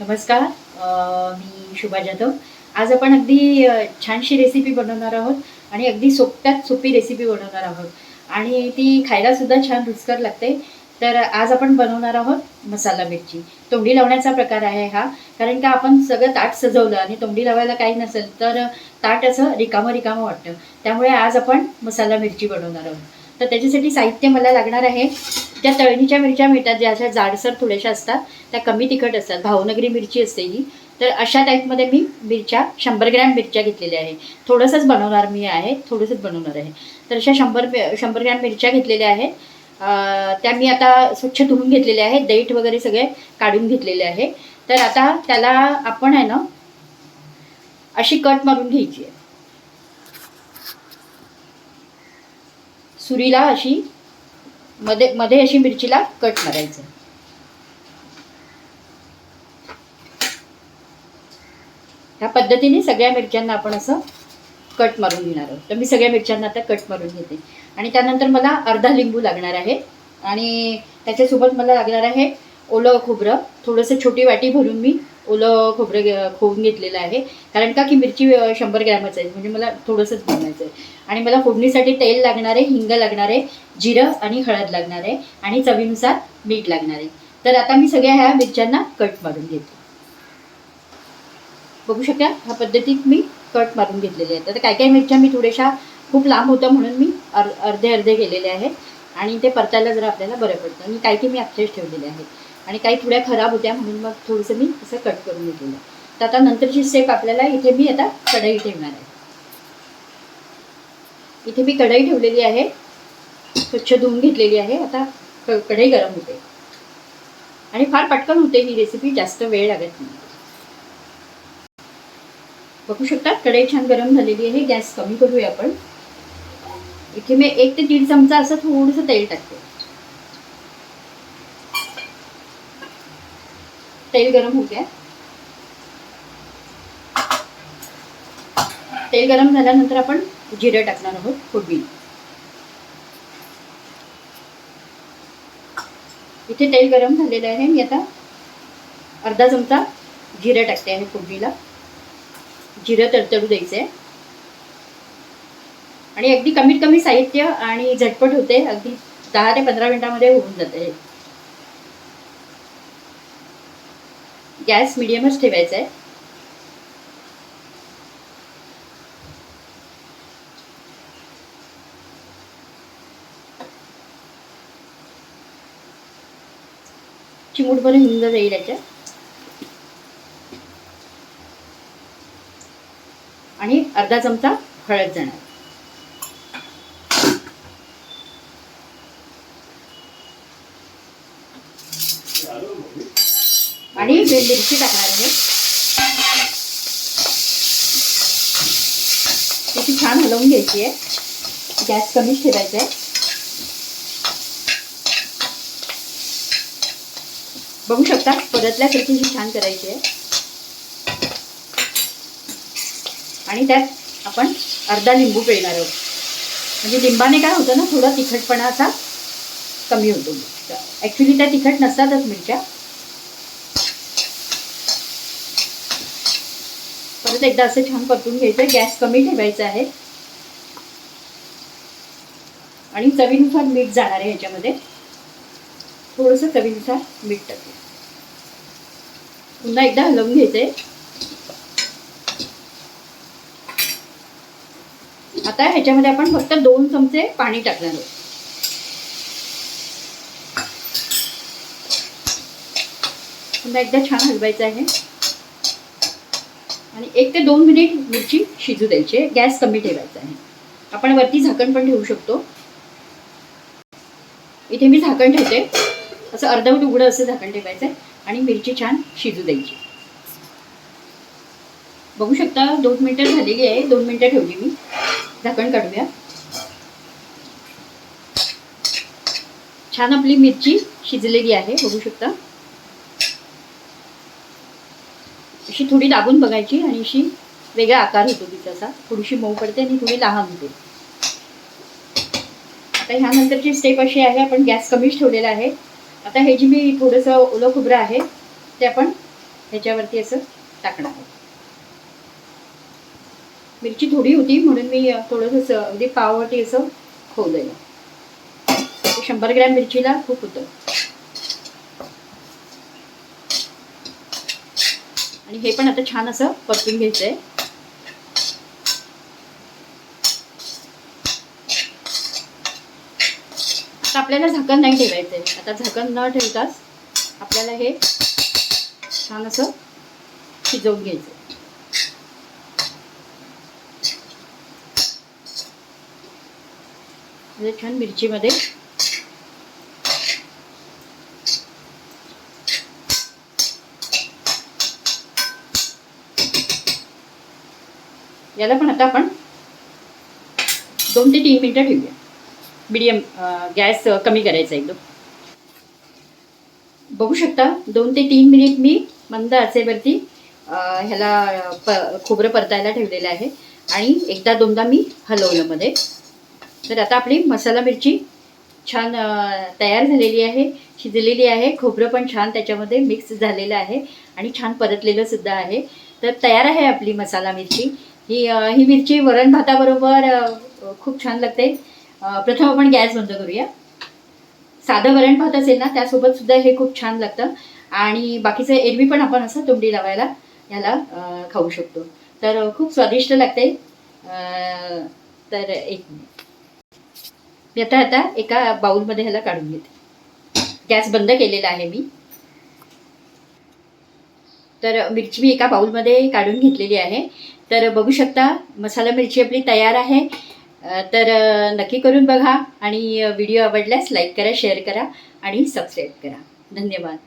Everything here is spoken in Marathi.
नमस्कार. मी शुभा जाधव. आज आपण अगदी छानशी रेसिपी बनवणार आहोत आणि अगदी सोप्यात सोपी रेसिपी बनवणार आहोत आणि ती खायलासुद्धा छान रुचकर लागते. तर आज आपण बनवणार आहोत मसाला मिरची. तोंडी लावण्याचा प्रकार आहे हा. कारण का आपण सगळं ताट सजवलं आणि तोंडी लावायला काही नसेल तर ताट असं रिकामं रिकामं वाटतं. त्यामुळे आज आपण मसाला मिरची बनवणार आहोत. तर त्याच्यासाठी साहित्य मला लागणार आहे. त्या तळणीच्या मिरच्या मिळतात, ज्या अशा जाडसर थोड्याशा असतात, त्या कमी तिखट असतात. भावनगरी मिरची असते ही. तर अशा टाईपमध्ये मी मिरच्या 100 ग्रॅम मिरच्या घेतलेल्या आहे. थोडंसंच बनवणार मी आहे, थोडंसंच बनवणार आहे. तर अशा 100 ग्रॅम मिरच्या घेतलेल्या आहेत. त्या मी आता स्वच्छ धुवून घेतलेल्या आहेत. देठ वगैरे सगळे काढून घेतलेले आहे. तर आता त्याला आपण आहे ना अशी कट मारून घ्यायची आहे. सुरीला अशी मध्ये मध्ये अशी मिरचीला कट मारायचं. ह्या पद्धतीने सगळ्या मिरच्यांना आपण असं कट मारून घेणार आहोत. तर मी सगळ्या मिरच्यांना आता कट मारून घेते. आणि त्यानंतर मला अर्धा लिंबू लागणार आहे आणि त्याच्यासोबत मला लागणार आहे ओलं खोबरं. थोडंसं छोटी वाटी भरून मी ओलं खोबरं खोवून घेतलेलं आहे. कारण का की मिरची 100 ग्रॅमच आहे, म्हणजे मला थोडंसंच बनवायचं आहे. आणि मला फोडणीसाठी तेल लागणार आहे, हिंग लागणार आहे, जिरं आणि हळद लागणार आहे आणि चवीनुसार मीठ लागणार आहे. तर आता मी सगळ्या ह्या मिरच्यांना कट मारून घेते. बघू शकता ह्या पद्धतीत मी कट मारून घेतलेले आहेत. आता काही काही मिरच्या मी थोड्याशा खूप लांब होतं म्हणून मी अर्धे अर्धे केलेले आहेत आणि ते परतायला जरा आपल्याला बरं पडतं. आणि काही मी अख्खेच ठेवलेले आहेत आणि काही थोड्या खराब होत्या म्हणून मग थोडंसं मी असं कट करून घेतलेलं. तर आता नंतरची स्टेप आपल्याला इथे मी आता कढई ठेवणार आहे. इथे मी कढई ठेवलेली आहे, स्वच्छ धुवून घेतलेली आहे. आता कढई गरम होते आणि फार पटकन होते ही रेसिपी, जास्त वेळ लागत नाही. बघू शकता कढई छान गरम झालेली आहे. गॅस कमी करूया आपण. इथे मी 1 ते 1.5 चमचा असं थोडंसं तेल टाकते. तेल गरम होऊ द्या. तेल गरम झाल्यानंतर आपण जिरं टाकणार आहोत फोडणी. इथे तेल गरम झालेलं आहे. मी आता अर्धा चमचा जिरं टाकते आहे फोडणीला. जिरं तडतडू द्यायचं आहे आणि अगदी कमीत कमी साहित्य आणि झटपट होते. अगदी 10 ते 15 मिनिटांमध्ये होऊन जाते. गॅस मिडियमच ठेवायचा आहे. चिमूटभर हिंग जाईल याच्यात आणि अर्धा चमचा हळद जाणार आणि मिरची टाकणार आहे. त्याची छान हलवून घ्यायची आहे. गॅस कमीच ठेवायचा आहे. बघू शकता परतल्यासारखी ही छान करायची आहे. आणि त्यात आपण अर्धा लिंबू पिळणार आहोत. म्हणजे लिंबाने काय होतं ना, थोडा तिखटपणा असा कमी होतो. ॲक्च्युली त्या तिखट नसतातच मिरच्या. परत एकदा असं छान परतून घ्यायचं. गॅस कमी ठेवायचा आहे आणि चवीनुसार मीठ जाणार आहे ह्याच्यामध्ये. थोडंसं चवीनुसार मीठ टाकूया. पुन्हा एकदा हलवून घ्यायचंय. आता ह्याच्यामध्ये आपण फक्त 2 चमचे पाणी टाकणार आहोत. पुन्हा एकदा छान हलवायचं आहे आणि 1 ते 2 मिनिट मिरची शिजू द्यायची आहे. गॅस कमी ठेवायचा आहे. आपण वरती झाकण पण ठेवू शकतो. इथे मी झाकण ठेवते. असं अर्धवट उघडं असं झाकण ठेवायचं आहे आणि मिरची छान शिजू द्यायची. बघू शकता 2 मिनिटं झालेली आहे. 2 मिनिटं ठेवली मी. झाकण काढूया. छान आपली मिरची शिजलेली आहे. बघू शकता अशी थोडी दाबून बघायची आणि अशी वेगळा आकार होतो तिचा. असा थोडीशी मऊ पडते आणि थोडी लहान होते. आता ह्यानंतरची स्टेप अशी आहे, आपण गॅस कमीच ठेवलेला आहे. आता हे जी मी थोडंसं ओलं खोबरं आहे ते आपण ह्याच्यावरती असं टाकणार आहे. मिरची थोडी होती म्हणून मी थोडंसं अगदी पाववरती असं खोवलेलं. 100 ग्रॅम मिरचीला खूप होतं. आणि हे पण आता छान असं परतून घ्यायचं आहे. आता आपल्याला झाकण नाही ठेवायचं आहे. आता झाकण न ठेवताच आपल्याला हे छान असं शिजवून घ्यायचं. म्हणजे छान मिरचीमध्ये याला पण आता आपण 2 ते 3 मिनिटं ठेवूया. मीडियम गॅस कमी करायचा एकदम. बघू शकता 2 ते 3 मिनिट मी मंद आचेवरती ह्याला खोबरं परतायला ठेवलेलं आहे आणि एकदा दोनदा मी हलवलं मध्ये. तर आता आपली मसाला मिरची छान तयार झालेली आहे, शिजलेली आहे. खोबरं पण छान त्याच्यामध्ये मिक्स झालेलं आहे आणि छान परतलेलं सुद्धा आहे. तर तयार आहे आपली मसाला मिरची. ही मिरची वरण भाताबरोबर खूप छान लागते. प्रथम आपण गॅस बंद करूया. साधं वरण भात असेल ना त्यासोबत सुद्धा हे खूप छान लागतं आणि बाकीचं एरवी पण आपण असं तोंडी लावायला ह्याला खाऊ शकतो. तर खूप स्वादिष्ट लागते. तर एक मी आता एका बाउलमध्ये ह्याला काढून घेते. गॅस बंद केलेला आहे मी. तर मिरची मी एका बाउलमध्ये काढून घेतलेली आहे. तर बघू शकता मसाला मिरची आपली तयार आहे. तर नक्की करून बघा आणि व्हिडिओ आवडल्यास लाईक करा, शेअर करा आणि सबस्क्राईब करा. धन्यवाद.